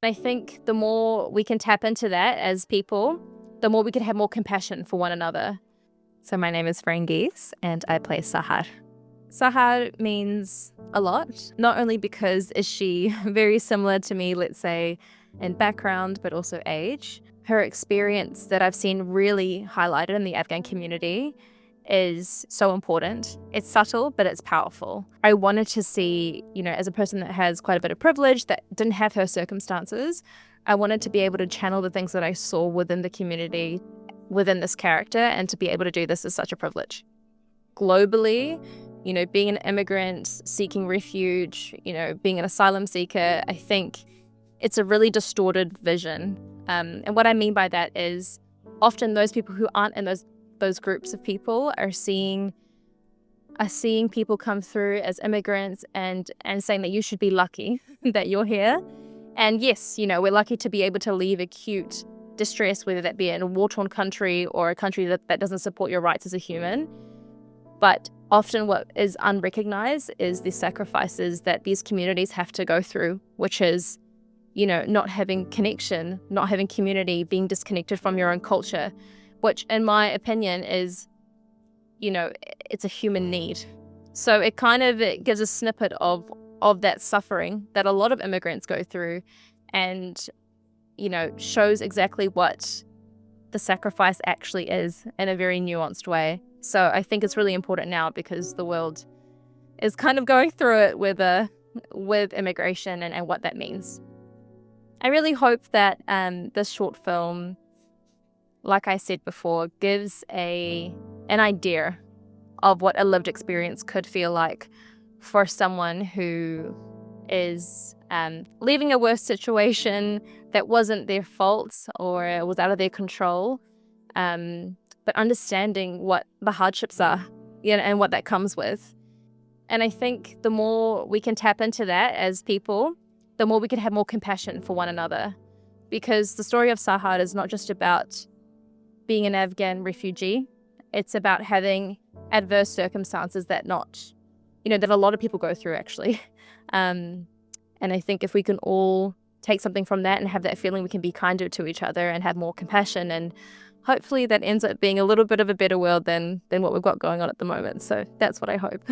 I think the more we can tap into that as people, the more we can have more compassion for one another. So my name is Farangees and I play Sahar. Sahar means a lot, not only because is she very similar to me, let's say, in background, but also age. Her experience that I've seen really highlighted in the Afghan community is so important. It's subtle, but it's powerful. I wanted to see, as a person that has quite a bit of privilege, that didn't have her circumstances, I wanted to be able to channel the things that I saw within the community, within this character, and to be able to do this is such a privilege. Globally, being an immigrant, seeking refuge, being an asylum seeker, I think it's a really distorted vision. And what I mean by that is often those people who aren't in those groups of people are seeing people come through as immigrants and saying that you should be lucky that you're here. And yes, we're lucky to be able to leave acute distress, whether that be in a war-torn country or a country that doesn't support your rights as a human. But often what is unrecognized is the sacrifices that these communities have to go through, which is, not having connection, not having community, being disconnected from your own culture, which in my opinion is, it's a human need. So it gives a snippet of that suffering that a lot of immigrants go through and, shows exactly what the sacrifice actually is in a very nuanced way. So I think it's really important now because the world is kind of going through it with immigration and what that means. I really hope that this short film, like I said before, gives an idea of what a lived experience could feel like for someone who is leaving a worse situation that wasn't their fault or was out of their control, but understanding what the hardships are, and what that comes with. And I think the more we can tap into that as people, the more we can have more compassion for one another. Because the story of Sahar is not just about being an Afghan refugee. It's about having adverse circumstances that that a lot of people go through, actually. And I think if we can all take something from that and have that feeling, we can be kinder to each other and have more compassion. And hopefully that ends up being a little bit of a better world than what we've got going on at the moment. So that's what I hope.